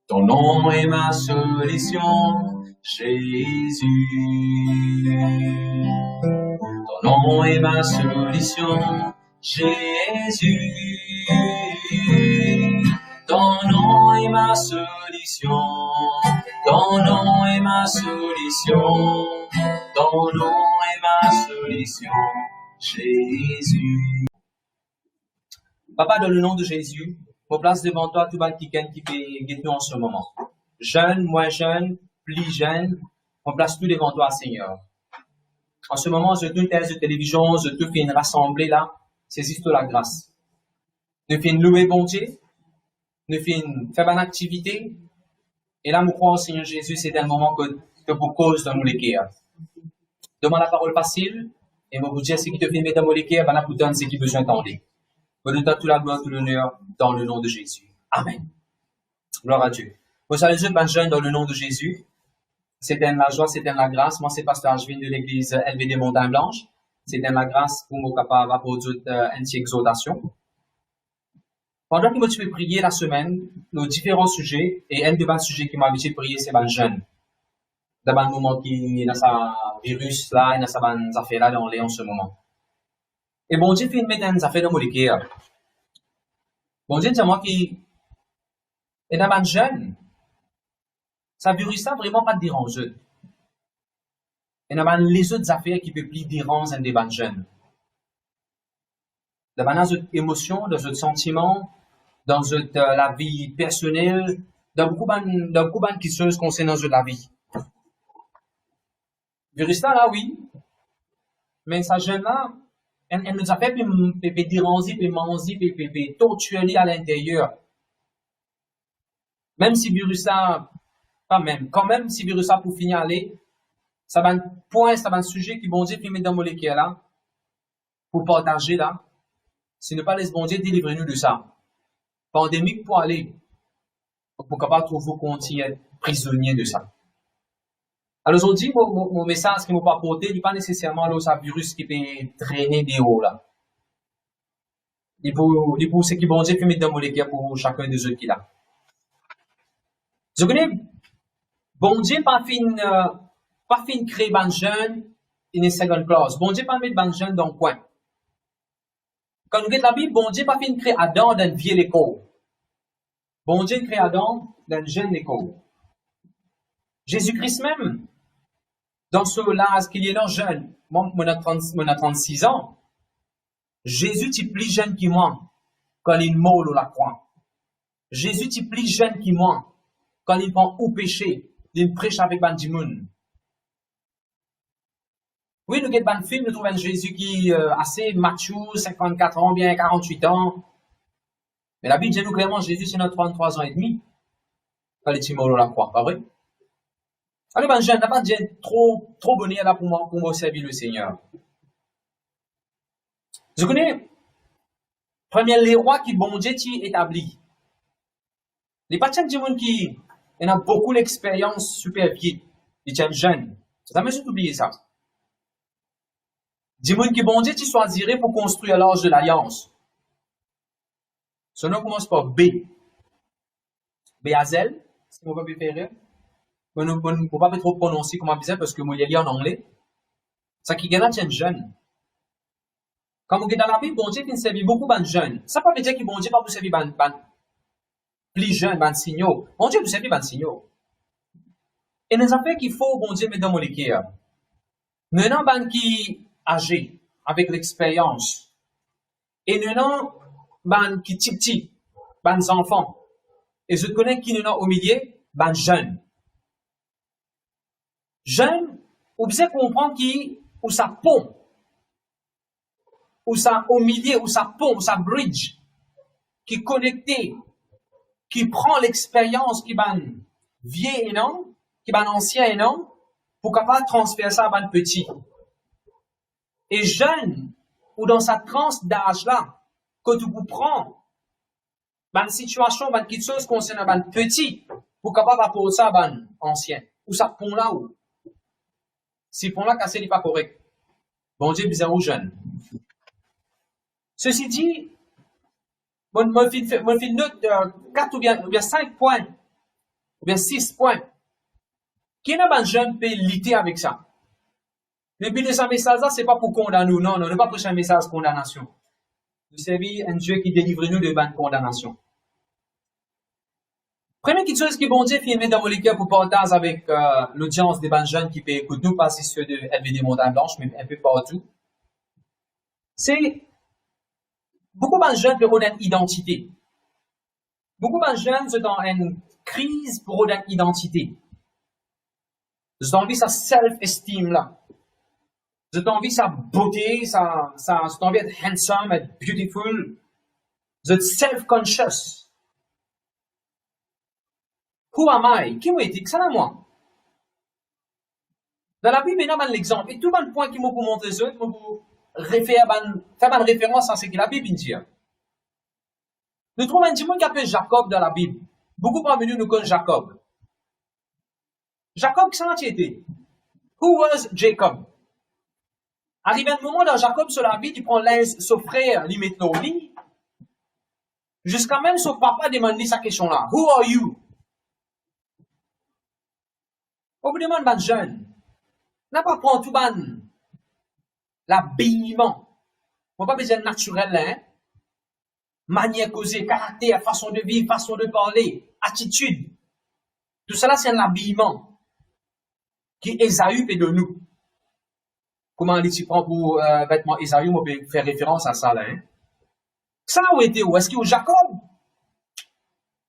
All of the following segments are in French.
Ton nom est ma solution, Jésus. Ton nom est ma solution, Jésus. Ton nom est ma solution. Ton nom est ma solution. Ton nom est ma solution, Jésus. Papa, dans le nom de Jésus, je place devant toi tout le monde qui est nous en ce moment. Jeune, moins jeune, plus jeune, on place tout devant toi, Seigneur. En ce moment, je te une thèse de télévision, je te fais une rassemblée là, saisis toute la grâce. Nous fais une louer bon Dieu, nous fais une faire bonne activité, et là, nous croyons, Seigneur Jésus, c'est un moment que pour cause dans nous les cœurs. Demande la parole facile, et moi vous dire ce qui te fait mettre dans les cœurs, ben là, pour donner ce qui besoin d'entendre. Je vous donne toute la gloire, tout l'honneur, dans le nom de Jésus. Amen. Gloire à Dieu. Vous savez, je suis jeune dans le nom de Jésus. C'était la joie, c'était la grâce. Moi, c'est pasteur Ashvin de l'église LVD Montagne Blanche. C'était la grâce pour moi capable de produire une exhortation. Pendant que je vais prier la semaine, nos différents sujets, et un des sujets qui m'a habitué à prier, c'est les jeunes. Dans le moment qui est dans sa virus là, et dans sa affaire là, dans en ce moment. Et bon Dieu fait une mettre des affaires dans mon cœur. Bon Dieu dit à moi qui est dans les jeunes, ça virus ça vraiment pas déranger. Et dans les autres affaires qui peuvent plus déranger des jeunes. Dans nos émotions, dans nos sentiments, dans la vie personnelle, dans beaucoup de choses concernant la vie. Virus là, oui. Mais ça jeune là, elle nous a fait déranger, manger, torturer à l'intérieur. Même si virus ça, pas même, quand même si virus ça pour finir aller, ça va un point, ça va un sujet qui bon Dieu puis mettre dans mon cœur là, pour partager là. Si ne pas laisser bon Dieu délivrer nous de ça. Pandémique pour aller, pour capable trouver qu'on est prisonnier de ça. Alors aujourd'hui, mon message qui m'a pas apporté, il n'est pas nécessairement là, ça virus qui peut traîner des hauts là. Il pour ce qui bon Dieu fait mettre dans mon cœur pour chacun des autres qui là. Je connais, bon Dieu pas fin créer ban jeune, une seconde clause. Bon Dieu pas mettre ban jeune dans le coin. Quand nous regardons la Bible, bon Dieu pas fin créer Adam dans une vieille école. Bon Dieu crée Adam dans une jeune école. Jésus-Christ même, dans ce là, qu'il est là jeune, moi, on a 36 ans. Jésus est plus jeune que moi quand il meurt la croix. Jésus est plus jeune que moi quand il prend au péché, il prêche avec Bandimoun. Oui, nous avons un film, nous trouvons un Jésus qui est assez mature, 54 ans, bien 48 ans. Mais la Bible dit nous clairement, Jésus c'est notre 33 ans et demi quand il est mort la croix, pas vrai? Alors, ben, je n'ai pas dit trop bonheur là pour moi servir le Seigneur. Je connais, premier, les rois qui bon Dieu établi. Les patients du monde qui, il a beaucoup d'expérience super vieille. Ils sont jeunes. Ça me suis oublié ça. Du monde qui bon Dieu choisirait pour construire l'âge de l'alliance. Son nom commence par B. Béazel, c'est ce qu'on va faire. On ne peut pas trop prononcer comme on disait parce que moi, il y a en anglais. Ça qui gagne un jeune. Quand vous regardez dans la Bible, bon Dieu qui servi beaucoup de jeunes. Ça ne veut pas dire que bon Dieu pas vous servir plus jeunes, ban signaux. Bon Dieu vous servir ban signaux. Et les affaires qu'il faut, bon Dieu, mettre dans mon cœur. Maintenant, ban qui âgé, avec l'expérience. Et maintenant, ban qui petit, ban enfants. Et je connais qui nous au milieu, ban jeunes. Jeune, vous devez comprendre qui, ou ça pont, ou ça au milieu, ou ça pont, ou ça bridge, qui est connecté, qui prend l'expérience qui ban vieux et non, qui ban ancien et non, pour capable transférer ça à ban petit. Et jeune, ou dans sa tranche d'âge là, que tu vous prends, ban situation, ban quelque chose concernant ban petit, pour capable apporter ça à ban ancien, ou ça pont là où. Si pour là casser n'est pas correct. Bon Dieu bizarre aux jeunes. Ceci dit, mon fil note 4 ou bien 5 points Ou bien 6 points. Qui n'a pas de jeune peut lutter avec ça? Le but de ce message-là, c'est pas pour condamner nous. Non, non, ne pas prêcher un message de condamnation. Nous servir un Dieu qui délivre nous de bonne condamnation. Première petite chose qui bon Dieu filmé dans mon cœur pour partager avec l'audience des bonnes jeunes qui peut écouter nous, pas si ceux de LVD Montagne Blanche, mais un peu partout. C'est beaucoup de jeunes qui ont une identité. Beaucoup de jeunes sont dans une crise pour une identité. Ils ont envie sa self-esteem là. Ils ont envie sa beauté, ils ont envie d'être handsome, être beautiful. Ils sont self-conscious. Who am I? Qui est-ce que c'est moi? Dans la Bible, il y a un exemple. Et tout le point qui m'a pour montrer ça, il m'a pour faire une référence à ce que la Bible dit. Nous trouvons un démon qui s'appelle Jacob dans la Bible. Beaucoup parmi nous connaissent Jacob. Jacob, qui s'en a été? Who was Jacob? Arrivé un moment dans Jacob sur la Bible, il prend son frère, il met dans le lit. Jusqu'à même son papa demande sa question-là. Who are you? On vous demande, ben jeune, n'a pas prendre tout ban l'habillement. On n'a pas besoin de naturel, hein? Manière causée, caractère, façon de vivre, façon de parler, attitude. Tout cela, c'est un habillement qui Ésaü fait de nous. Comment il prend pour vêtements Ésaü, on peut faire référence à ça, là, hein? Ça, où était où? Est-ce qu'il y a Jacob?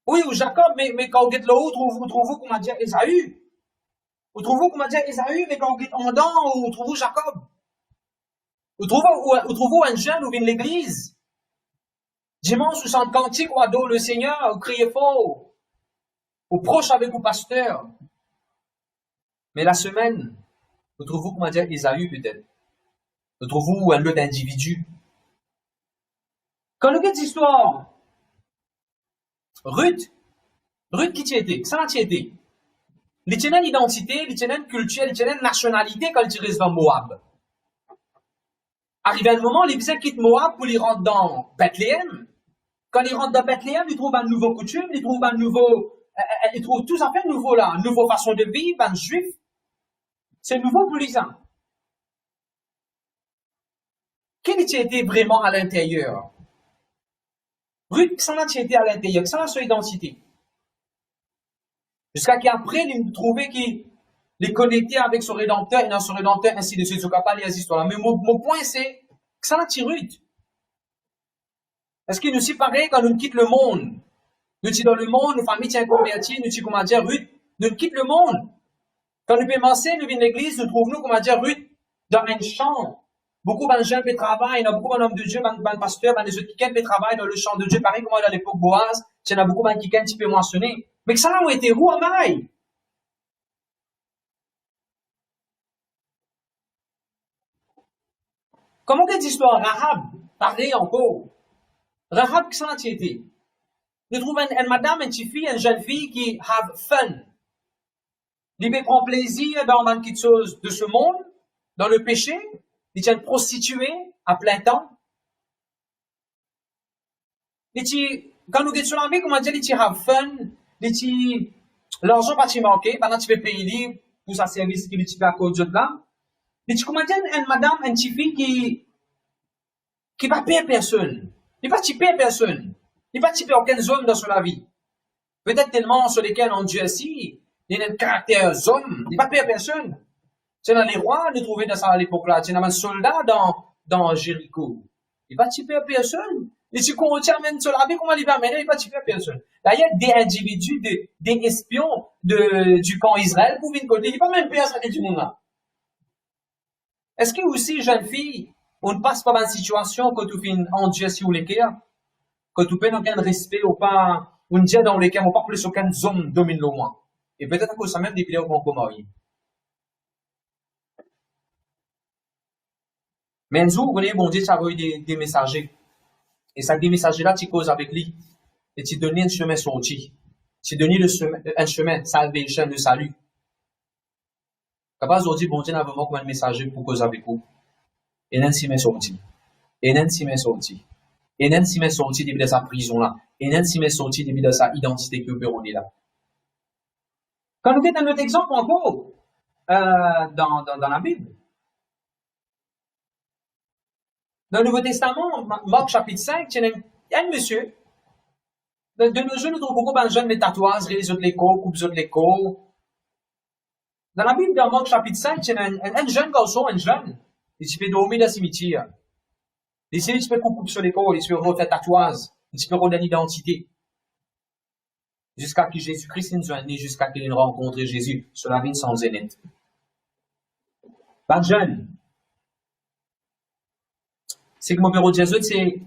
Oui, ou Jacob, mais quand on get l'autre, vous trouvez comment dire Ésaü? Vous trouvez comment dire Ésaü, mais quand on get en dents, vous trouvez Jacob? Vous trouvez un jeune ou vient l'église? Dimanche, ou chante cantique, ou adore le Seigneur, ou criez fort, ou proche avec vos pasteurs. Mais la semaine, vous trouvez comment dire Ésaü peut-être? Vous trouvez un autre individu? Quand nous avons l'histoire, Ruth qui t'y était? Ça n'a t'y été? Il tient une identité, il tient une culture, il tient une nationalité quand il reste dans Moab. Arrivé un moment, les Israéliens quittent Moab pour les rentrer dans Bethléem. Quand ils rentrent dans Bethléem, ils trouvent un nouveau coutume, ils trouvent tout à fait nouveau là, une nouvelle façon de vivre, un juif. C'est nouveau pour les gens. Quel était vraiment à l'intérieur? Ruth, ça n'a été à l'intérieur, ça a son identité. Jusqu'à qu'après, il trouvait qu'il les connectait avec son rédempteur, et dans son rédempteur, ainsi de suite. Je ne vais pas lire les histoires. Mais mon point, c'est que ça n'a pas Ruth. Est-ce qu'il nous séparait quand nous quittons le monde? Nous sommes dans le monde, nos familles sont converties, nous sommes, comment dire, Ruth, nous quittons le monde. Quand nous commençons, nous venons de l'église, nous trouvons, comment dire, Ruth, dans un champ. Beaucoup de gens qui travaillent, il y a beaucoup d'hommes de Dieu, de pasteurs, des autres qui travaillent dans le champ de Dieu, pareil comme à l'époque Boaz, il y en a beaucoup de gens qui peuvent mentionner. Mais que ça a été où am I? Comment cette histoire Rahab, pareil encore. Rahab, qui ça a été? Nous trouvons une madame, une petite fille, une jeune fille qui have fun. Il peut prendre plaisir dans quelque chose de ce monde, dans le péché. Il est une prostituée à plein temps. Quand nous sommes sur la vie, comment dire, il have fun. L'argent pas te manquer, pendant tu peux payer pour sa service qu'il est à cause de là. Comment dire, une madame, une petite fille qui va payer personne. Il va payer personne. Il va payer aucun homme dans sa vie. Peut-être tellement sur lesquels on dit aussi, il y a un caractère homme, il va payer personne. C'est dans les rois, nous trouvons dans ça à l'époque-là. C'est dans un soldat dans Jéricho. Il va payer personne. Et si on termine sur la vie, comment il va mener, il va payer personne. D'ailleurs, des individus, des espions du camp Israël pour venir côté, il va même payer ça du monde là. Est-ce que aussi, jeune fille, on ne passe pas dans une situation quand tu fais en Dieu si vous les quand tu peux aucun respect ou pas, on dit dans lesquels on ne parle plus aucune zone domine le moins. Et peut-être à cause de ça même des vidéos qu'on marier. Mais un jour, vous voyez, bon Dieu, tu as eu des messagers. Et ça, des messagers-là, tu causes avec lui. Et tu donnes un chemin sorti. Tu donnes un chemin, salvation, de salut. Capaz aujourd'hui, bon Dieu, n'a vraiment comme un messager pour causer avec vous. Et Nancy m'est sorti. Et Nancy m'est sorti. Et Nancy m'est sorti depuis de sa prison là. Et Nancy m'est sorti depuis de sa identité que vous là. Quand nous avons un autre exemple encore, dans la Bible. Dans le Nouveau Testament, Marc chapitre 5, il y a un monsieur. De nos jours, nous trouvons beaucoup de jeunes, les tatouages, les autres l'écho, coupes autres l'écho. Dans la Bible, dans Marc chapitre 5, il y a un jeune garçon, un jeune. Il se fait dormir dans le cimetière. Il se fait couper sur l'écho, il se fait refaire tatouage, il se fait redonner l'identité. Jusqu'à que Jésus-Christ nous a né, jusqu'à qu'il ait rencontré Jésus sur la vie sans zénith. Pas jeune. C'est que mon père de Jésus,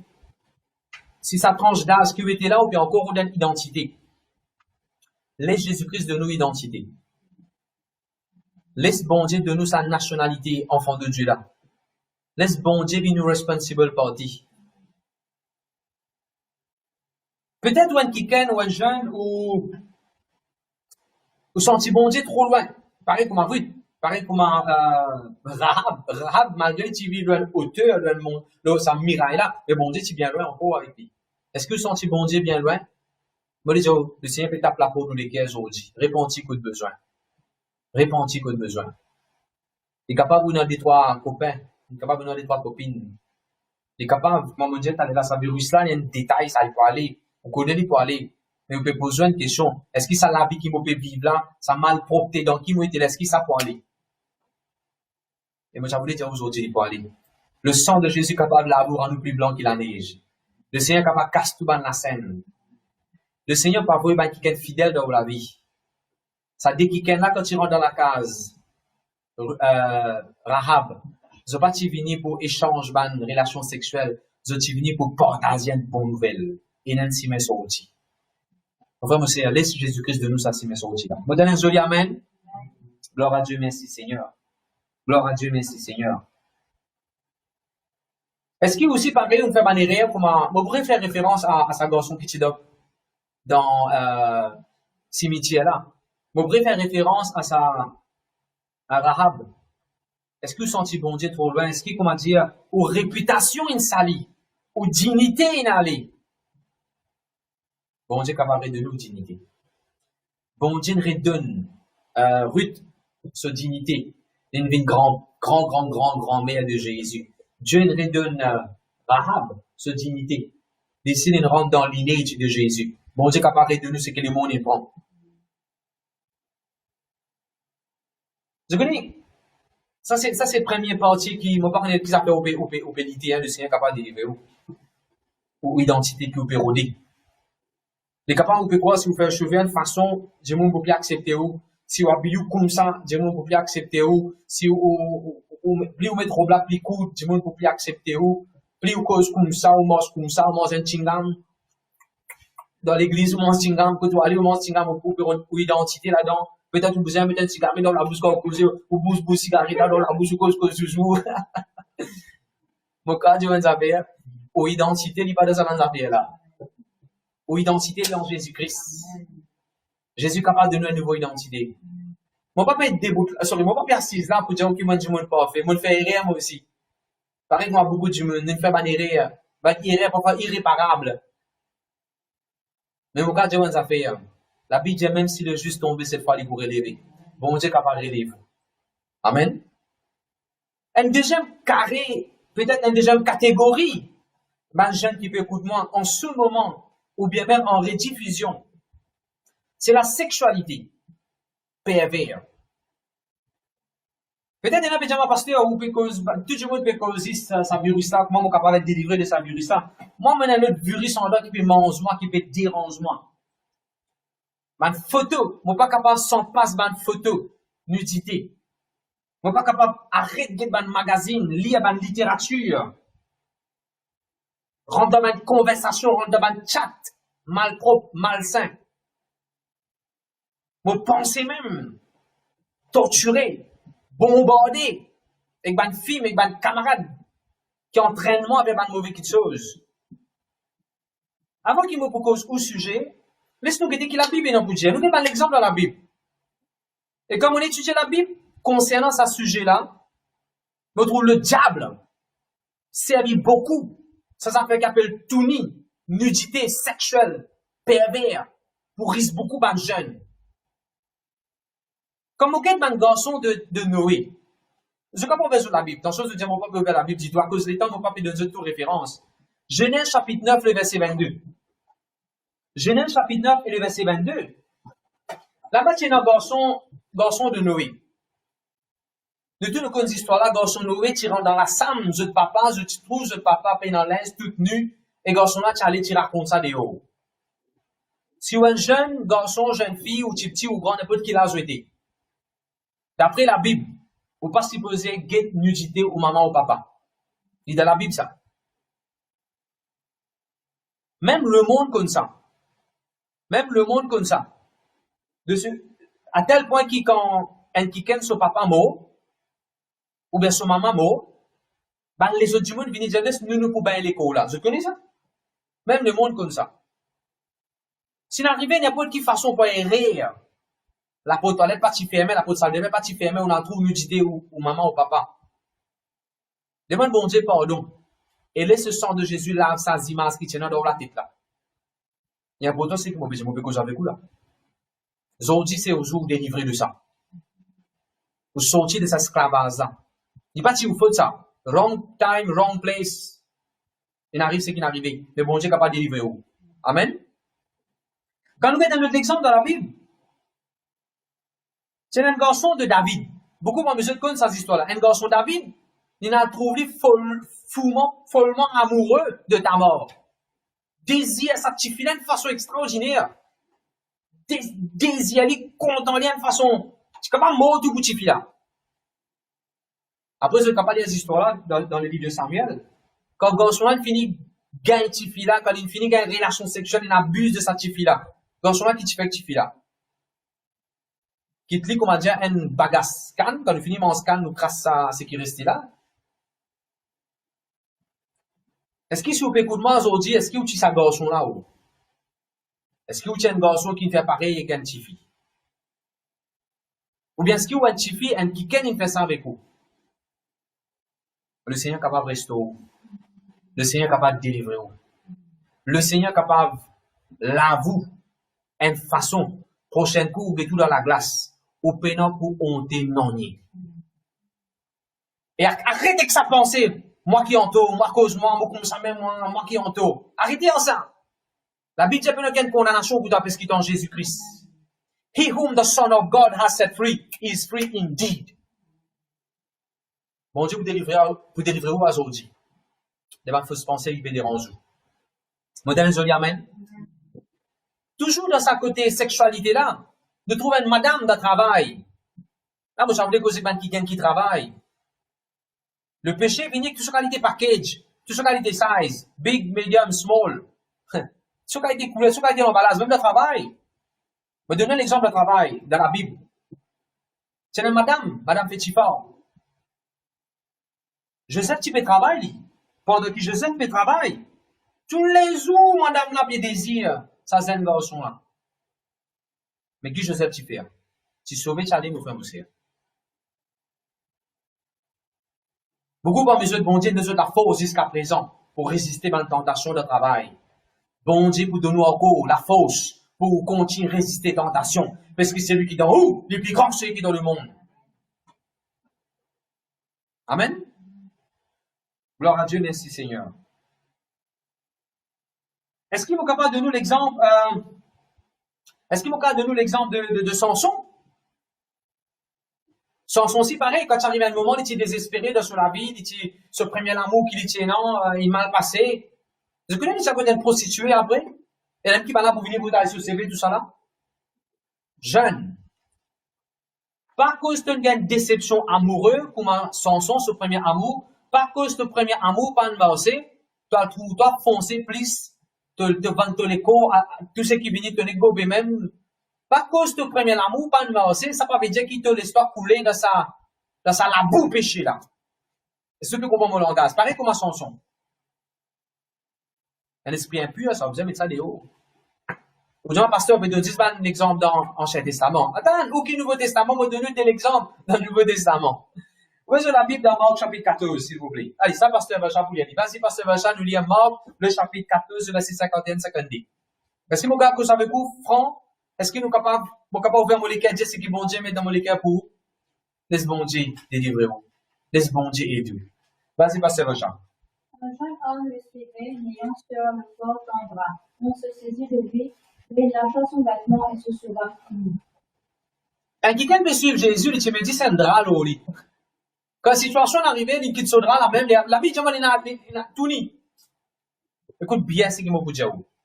c'est sa tranche d'âge qui était là, ou bien encore une identité. Laisse Jésus-Christ de nous identité. Laisse bon Dieu de nous sa nationalité, enfant de Dieu là. Laisse bon Dieu be nous responsible party. Peut-être un quelqu'un ou un jeune ou senti bon Dieu trop loin. Pareil comme Ruth, pareil comme Rahab. Rahab, malgré qu'il vit loin hauteur, loin sa miraille là, mais bon Dieu, tu bien loin encore avec lui. Est-ce que senti bon Dieu bien loin? Moi, je dis, le Seigneur peut taper la porte nous les caisses aujourd'hui. Réponds-tu coup de besoin. Réponds-tu coup de besoin. Il est capable de nous donner trois copains. Il est capable de nous donner trois copines. Il est capable, mon Dieu, t'as dans sa virus là, il y a un détail, ça il peut aller. On connaît, il peut aller. Mais on peut poser une question. Est-ce que ça la vie qui peut vivre là, ça malpropreté dans qui moi était là, est-ce que ça peut aller? Et moi, j'ai voulu dire aujourd'hui, il peut aller. Le sang de Jésus est capable de laver en nous plus blanc que la neige. Le Seigneur est capable de casser tout dans la scène. Le Seigneur peut avoir quelqu'un fidèle dans la vie. Ça dit quelqu'un là, quand tu rentres dans la case, Rahab, ils n'ont pas venu pour échanger une relation sexuelle, ils ont venu pour partager une bonne nouvelle. Et Nancy met sorti. Enfin, mon Seigneur, laisse Jésus-Christ de nous, ça, c'est mes sorti là. Moi, donne un joli amen. Gloire à Dieu, merci Seigneur. Gloire à Dieu, merci Seigneur. Est-ce qu'il aussi, pareil, on fait une erreur, comment, on pourrait faire référence à sa garçon petit doc dans, cimetière là. On pourrait faire référence à Rahab. Est-ce que vous sentez bon Dieu trop loin? Est-ce qu'il, comment dire, aux réputations in sali, aux dignités in allé? Bon Dieu capable de nous dignité. Bon Dieu nous redonne, Ruth, sa dignité. Il une grand-mère de Jésus. Dieu nous redonne, Rahab, sa dignité. Laissez nous rentrer dans l'image de Jésus. Bon Dieu capable de nous ce que le monde est prend. Vous connaissez? Ça, c'est la première partie qui, mon partenaire, qui s'appelle au pénité, le Seigneur capable de délivrer ou identité qui ou pérodée. Les capables, vous pouvez quoi, si vous faites cheveux de façon, je ne peux plus accepter ou, si vous habillez comme ça, je ne peux plus accepter ou, si plus vous mettez robla, plus court, je ne peux plus accepter ou, plus vous cause comme ça, ou mange un chingam. Dans l'église, vous mangez chingam, quand vous allez, vous mangez chingam, pour identité là-dedans. Peut-être vous avez mettre un cigare dans la bouche, quand vous bouge cigarette dans la bouche, cause joue. Mon cas, je vais dire, ou identité, il n'y a pas de ça dans affaire là. Ou identité dans Jésus-Christ. Jésus est capable de donner une nouvelle identité. Moi, pas être debout, moi, pas assise là pour dire que moi, du monde parfait. Moi, je fais erreur, moi aussi. Pareil, moi, beaucoup de monde, je fais pas d'erreur. Erreur, parfois irréparable. Mais mon cas, je vais faire. La Bible dit même si le juste tombe cette fois, il pourrait relever. Bon Dieu est capable de relever. Amen. Un deuxième carré, peut-être une deuxième catégorie, ben, jeune qui peut écouter moi, en ce moment, ou bien même en rediffusion, c'est la sexualité pervers. Peut-être il y a un pasteur ou tout le monde peut causer sa virus là, comment on est capable de délivrer de sa virus là. Moi, je un autre virus en là qui peut manger moi, qui peut déranger moi. Ma photo, je ne suis pas capable sans passe ma photo, nudité. Je ne suis pas capable d'arrêter de lire magazine, lire ma littérature. Rentrer dans une conversation, rentrer dans un chat, malpropre, malsain. Vous pensez même, torturer, bombarder, avec une fille, avec une camarade, qui entraîne moi avec une mauvaise chose. Avant qu'il me propose au sujet, laisse-nous dire que la Bible est dans le budget. Nous avons l'exemple dans la Bible. Et comme on étudie la Bible, concernant ce sujet-là, on trouve le diable servit beaucoup. Ça fait qu'on appelle touni, nudité sexuelle, pervers, pour risque beaucoup de jeunes. Comme aucun un garçon de Noé. Je comprends pas sur la Bible. Dans chose de dire, mon papa ouvert la Bible, dit-toi, à cause des temps, mon papa donne tout référence. Genèse chapitre 9, le verset 22. Genèse chapitre 9 et le verset 22. Là-bas, il y a un garçon de Noé. De toute une histoire là, garçon de Noé, tu rentres dans la sam, je papa, je te trouve, je papa, peine en l'aise, toute nue, et garçon là, tu allais, tu racontes ça des hauts. Si un jeune garçon, jeune fille, ou petit ou grand, n'importe qui l'a été. D'après la Bible, ou pas supposer guette nudité ou maman ou papa. Il dans la Bible ça. Même le monde comme ça. Même le monde comme ça. À tel point qu'il quand un qui ken son papa mort, ou bien son maman mort, ben les autres du monde viennent dire nous pour bien l'école là. Vous connaissez ça? Même le monde comme ça. S'il arrivait n'importe quelle façon pour rire, la porte toilette pas fermée, la porte salle de bain pas fermée, on en trouve nudité ou maman ou papa. Demande bon Dieu pardon. Et laisse ce sang de Jésus lave sa image qui tient dans la tête là. Il y a un pourtant c'est que moi je me cause avec vous là. Aujourd'hui c'est au jour délivré de ça. Vous sortir de cette esclavage là. Il pas si vous faites ça. Wrong time, wrong place. Il arrive ce qui est arrivé. Mais bon Dieu est capable de délivrer vous. Amen. Quand nous mettons notre exemple dans la Bible, c'est un garçon de David. Beaucoup de gens connaissent cette histoire-là. Un garçon de David, il a trouvé follement amoureux de ta mort. Désir sa petite fille de façon extraordinaire. Désir aller content de façon. Tu capable mort tout petit fille là. Après, je capable des histoires là dans le livre de Samuel. Quand le garçon là finit gagner petite fille là, quand il finit gagner une relation sexuelle, il abuse de sa petite fille là. Garçon là qui te fait petite fille là. Qui te lit, comment dire, un bagasse scan, quand nous finissons en scan, nous crasse sa sécurité là. Est-ce qu'il vous écoute moi aujourd'hui, est-ce qu'il y a ce garçon là ou? Est-ce qu'il y a un garçon qui fait pareil avec un petit fille? Ou bien est-ce qu'il y a un petit fille, un qui fait ça avec vous? Le Seigneur est capable de restaurer. Le Seigneur est capable de délivrer. Le Seigneur est capable de laver une façon, prochaine coup, ou tout dans la glace. Ou pénal pour honter non nier. Et arrêtez avec sa pensée. Moi qui entoure, moi cause moi comme ça même moi qui entoure. Arrêtez en ça. La Bible dit qu'il y a une condamnation pour ta pesquite en Jésus-Christ. He whom the Son of God has set free is free indeed. Bon Dieu, vous délivrez où aujourd'hui? Il faut se penser, il peut déranger. Modèle joli, amen. Toujours dans sa côté sexualité là, de trouver une madame de travail. Là, vous savez que c'est pas qui travaille. Le péché vient tout ce qualité package, tout ce qualité size, big, medium, small. Tout ce qualité couleur, tout ce qualité emballage, même le travail. Je vais donner l'exemple de travail dans la Bible. C'est une madame Fétifort. Joseph qui fait travail, pendant que Joseph fait travail, tous les jours, madame n'a pas de désir, ça c'est un garçon là. Mais qui Joseph tu fait? Tu sauves Charlie, mon frère, mon frère. Beaucoup de besoin de bon Dieu, nous avons la force jusqu'à présent pour résister à la tentation de travail. Bon Dieu, pour donner encore la force pour continuer à résister à la tentation. Parce que c'est lui qui est dans où? Le plus grand, c'est lui qui est dans le monde. Amen. Gloire à Dieu, merci Seigneur. Est-ce qu'il est capable de nous l'exemple, de Samson? Samson aussi, pareil, quand il arrive à un moment, il était désespéré de la vie, il était ce premier amour qu'il était, non, il est mal passé. Vous connaissez ça peut être prostituée après? Et même qui va là pour venir vous aller sur le CV, tout ça là? Jeune. Pas cause d'une déception amoureuse, comme Samson, ce premier amour, pas cause de premier amour, pas de marché, toi, foncer plus, te vendre les corps, tout ce qui vient te négocier même, pas cause de premier amour, pas de marché, ça veut dire qu'il te laisse pas couler dans sa labou péché là. Est-ce que tu comprends mon langage? Pareil comme Samson. Un esprit impur, ça vous aime mettre ça dehors. Aujourd'hui, pasteur peut te dire un exemple dans l'Ancien Testament. Attends, aucun Nouveau Testament m'a donné tel exemple dans le Nouveau Testament. Voyez la Bible dans Marc chapitre 14, s'il vous plaît. Allez, ça, pasteur Vachan, vous lire. Vas-y, pasteur Vachan, nous lisons Marc, le chapitre 14, verset 51-52. Est-ce que mon gars, que ça avec vous, franc, Est-ce que nous capables ouvrir mon cœur, dire ce que bon Dieu met dans mon cœur pour vous? Laisse bon Dieu délivrer vous. Laisse bon Dieu aider vous. Vas-y, pasteur Jean. Un jeune homme le suivait, n'ayant sur le corps en bras. On se saisit de lui, il lâcha son vêtement et se sauva. Quand quelqu'un peut suivre Jésus, il me dit c'est un drap au lit. Quand la situation arrive, il quitte son drap la même, la vie, il a tout ni. Écoute bien ce qu'il m'a dit.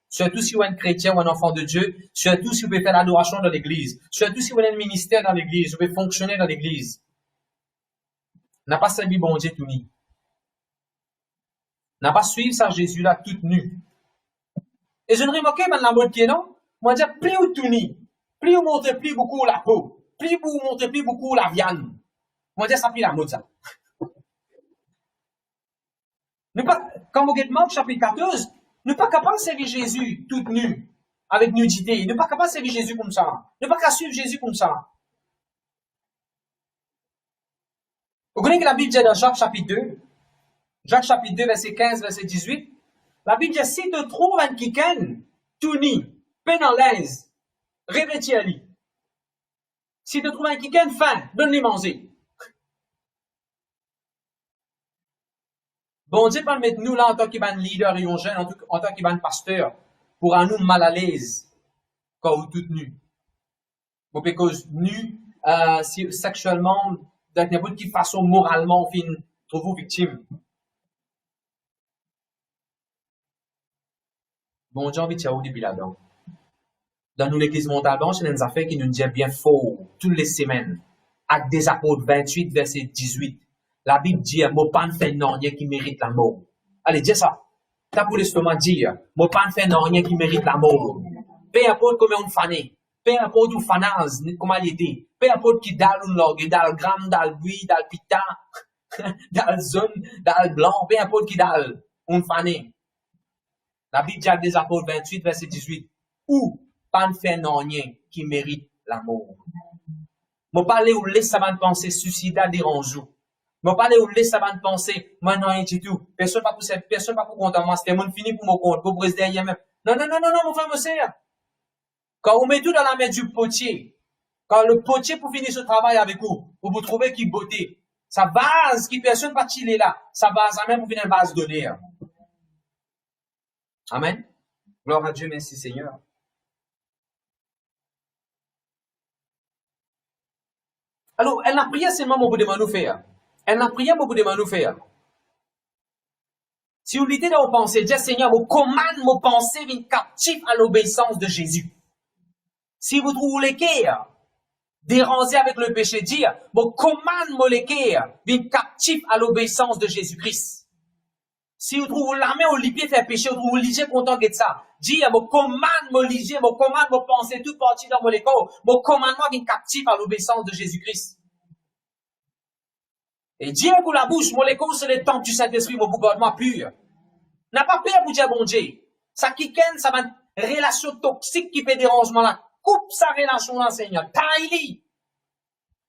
Surtout si vous êtes un chrétien ou un enfant de Dieu, surtout si vous pouvez faire l'adoration dans l'église, surtout si vous avez un ministère dans l'église, vous pouvez fonctionner dans l'église. N'a pas servi bon Dieu tout ni. N'a pas suivi ça Jésus là tout nu. Et je ne remarquais pas dans la mode qui est non. Moi, je dis, plus ou tout ni, plus vous montrez plus beaucoup la peau, plus vous montrez plus beaucoup la viande. Moi, je dis, ça plie la mode ça. Quand vous êtes Marc chapitre 14, ne pas capable de servir Jésus tout nu, avec nudité. Ne pas capable de servir Jésus comme ça. Ne pas capable de suivre Jésus comme ça. Vous connaissez que la Bible dit dans Jacques chapitre 2, Jacques chapitre 2, verset 15, verset 18, la Bible dit, si tu trouves un quelqu'un tout nu, peine en l'aise, revêtis à lui. Si tu trouves un quelqu'un faim, donne-lui manger. Bon Dieu va mettre nous là en tant que leader et jeune, en tant que pasteur, pour nous mal à l'aise quand vous tout nu. Bon, parce que nu, sexuellement, de n'importe quelle façon, moralement, fin, trouve-vous victime. Bon Dieu envie de tirer depuis là-dedans. Dans nous l'église Montalban, c'est une affaire qui nous dit bien fort, toutes les semaines. Acte des apôtres 28, verset 18. La Bible dit, mon pas ne fait non rien qui mérite la mort. Allez, dis ça. T'as pour l'estomac dire, mon pas ne fait non rien qui mérite la mort. Peu importe combien on fané, peu importe où fanaz, comment il était, peu importe qui dans une log, dans le gramme, dans le buis, dans le pita, dans le zone, dans le blanc, peu importe qui dans on fané. La Bible dit, des apôtres 28, verset 18. Ou, pas ne fait non rien qui mérite la mort. Mon parler ou laisse ça va penser suicidaire dérangeant. Mon parler ou laisse ça va penser, moi non, rien du tout. Personne pas pour compte moi, c'était mon fini pour mon compte, pour briser derrière même. Non, mon frère, mon sœur. Quand on met tout dans la main du potier, quand le potier pour finir ce travail avec vous trouvez qu'il beauté, sa base qui personne pas chiller là, sa base même pour finir une base donnée. Amen. Gloire à Dieu, merci Seigneur. Alors, elle n'a prié seulement pour demander nous faire. Elle n'a prié pour demander nous faire. Si vous lisez dans vos pensées, dites Seigneur, vous commande vos pensées vient captif à l'obéissance de Jésus. Si vous trouvez les cœurs dérangés avec le péché, dire, vous commande vos cœurs vient captif à l'obéissance de Jésus-Christ. Si vous trouvez la main au lipier faire péché, vous trouvez liger content de ça. Dire, vous commande vos liger, vous commande vos pensées, toute partie dans vos corps, vos commandements vient captif à l'obéissance de Jésus-Christ. Et Dieu pour la bouche, mon écho, c'est le temple du Saint-Esprit, mon gouvernement pur. N'a pas peur pour dire bon Dieu. Ça qui ken, ça va une relation toxique qui fait dérangement là. Coupe sa relation là, Seigneur. Taille.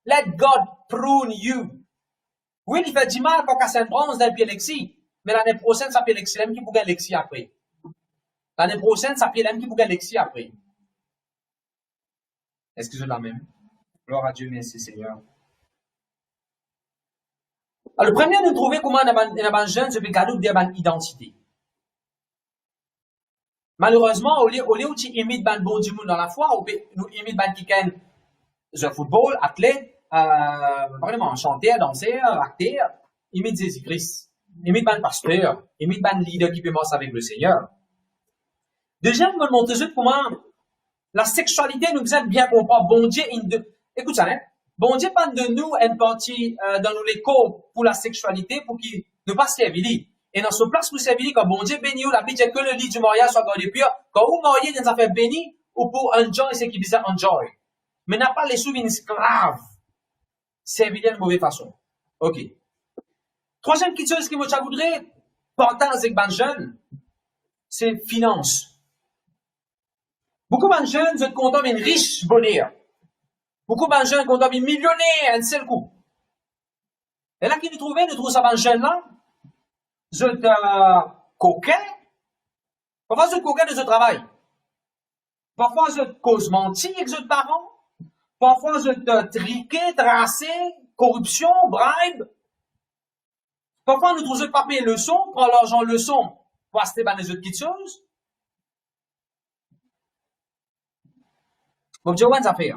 Let God prune you. Oui, il fait du mal quand il s'en bronze d'un l'épilepsie. Mais l'année prochaine, ça peut l'épilepsie, qui pourrait l'épilepsie après. L'année prochaine, ça peut l'épilepsie qui pourrait l'épilepsie après. Est-ce que je la même? Gloire à Dieu, merci Seigneur. Alors, le premier, nous trouvons comment un jeune se fait garder de identité. Malheureusement, au lieu où tu imites ban bon du monde dans la foi, nous imites ban qui ken le football, athlète, vraiment chanteur, danseur, acteur, imite Jésus-Christ, imite ban pasteur, imite ban leader qui commence avec le Seigneur. Deuxième, je vais montrer comment la sexualité nous aide bien comprendre. Bon Dieu, écoute ça, hein. Bon Dieu parle de nous une partie dans nos l'écho pour la sexualité pour qu'il ne pas servir. Et dans ce place pour servir, quand bon Dieu bénit, la Bible dit que le lit du mariage soit gardé pur. Quand vous mariez dans une affaire bénie, ou pour enjoy, c'est qui dit ça enjoy. Mais n'a pas les souvenirs esclaves. Servir de mauvaise façon. Ok. Troisième petite chose que je voudrais partager avec les jeunes, c'est finance. Beaucoup de jeunes sont contents d'une riche bonheur. Beaucoup de jeunes sont contents d'un millionnaire un seul coup. Et là, qui nous trouvent ça dans jeunes là, vous coquin. Comment vous coquin de ce travail? Parfois, je te cause mentir avec les parents. Parfois, je te triquer, tracer, corruption, bribe. Parfois, nous trouvons pas payer leçon, prendre l'argent leçon pour acheter les autres petites choses. Bon Dieu, ça fait.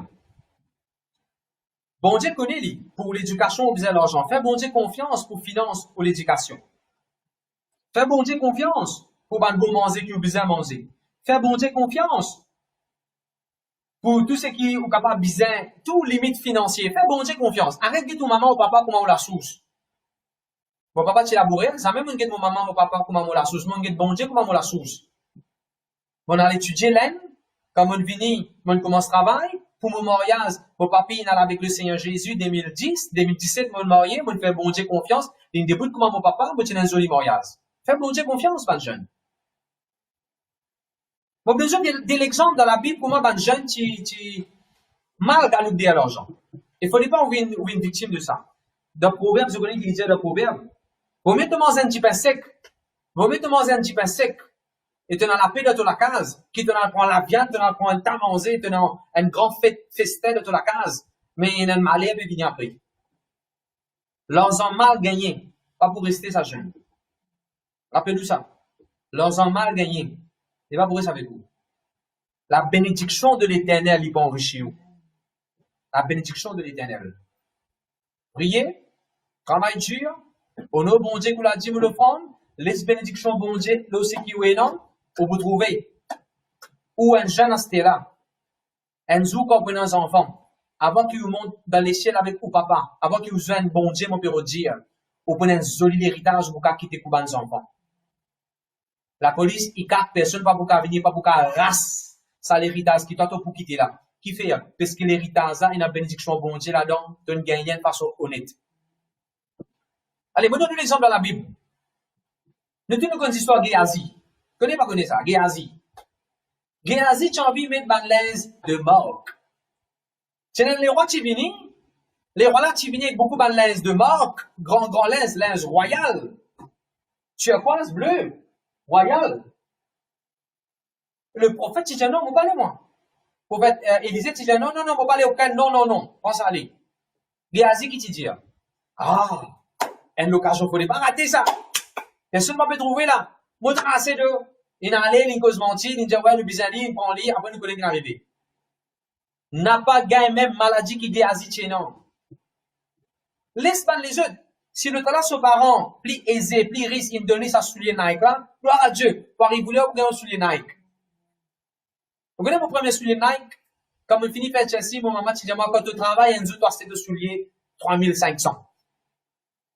Bon Dieu connaît lui pour l'éducation, on besoin l'argent. Fais bon Dieu confiance pour finance pour l'éducation. Fais bon Dieu confiance pour ban bon manger qui ont besoin manger. Fais bon Dieu confiance pour tout ce qui est capable besoin, tout limite financier. Fais bon Dieu confiance. Arrête de ton maman ou papa comment on la source. Mon papa tu labouré, ça même mon mon maman ou papa comment on la source. Mon bon Dieu comment on la source. On a étudié l'aine, quand on vini, on commence travail. Pour mon mariage, mon papa il est avec le Seigneur Jésus 2010, 2017, mon marié, mon fait bon Dieu confiance. Il débute comment mon papa, moi, j'ai un joli mariage. Fais bon Dieu confiance, ban jeune. Bon, besoin de l'exemple dans la Bible, comment ban jeune, tu mal galopé à l'argent. Il faut pas être une victime de ça. Dans le proverbe, je connais qu'il dit dans le proverbe. Vous mettez manger un petit pain sec. Vous mettez manger un petit pain sec. Et tu dans la paix de toute la case. Qui te prend la viande, tu prend le temps à manger, tu dans un grand festin de toute la case. Mais il y a un malheur qui vient après. Leurs ont mal gagné. Pas pour rester sa jeune. Rappelez-vous ça. Leurs ont mal gagné. Et pas pour rester avec vous. La bénédiction de l'éternel, il peut enrichir vous. La bénédiction de l'éternel. Priez. Travail dur. Au nom bon Dieu, vous l'a dit, vous le prendre. Les bénédictions bon Dieu, là aussi qui est non. Pour vous trouver. Ou un jeune à ce là. Un jour, quand vous prenez un enfant. Avant qu'il vous monte dans les ciels avec vous, papa. Avant qu'il vous joigne bon Dieu, mon père, dire. Vous prenez un joli héritage pour quitter pour les enfants. La police, il capte personne pas pour venir, pas pour race. Ça, l'héritage qui t'attend pour quitter là. Qui fait? Parce que l'héritage là, il y a une bénédiction bon Dieu là-dedans, donne gagner de façon honnête. Allez, moi, donne l'exemple dans la Bible. Nous tenons une histoire de Géasi. Connais pas connaître ça? Géasi. Géasi, tu as envie de mettre une linge de mort. C'est les rois qui viennent. Les rois là, qui viennent avec beaucoup de linge de mort. Grand linge royal. Tu as quoi, ce bleu? Royal. Le prophète, il dit non, vous parlez moi. Le prophète Élisée, il dit non, vous parlez aucun, non. Pense à aller. Géasi qui te dit, une occasion, il ne faut pas rater ça. Personne ne peut trouver là. Moi, tracé de, il a allé, il cause mentir, il dit, ouais, le bizarre, il prend lit, après, nous connaissons l'arrivée. N'a pas gagné même maladie qui Géasi tient, non. Laisse pas les autres. Si le talent son parent, plus aisé, plus riche, il me donnait sa soulier Nike là, gloire à Dieu, pour il voulait avoir un soulier Nike. Vous connaissez mon premier soulier Nike? Quand je finis faire Chelsea, mon maman, tu dis, moi, quand tu travailles, un jour, tu as acheté de souliers 3500.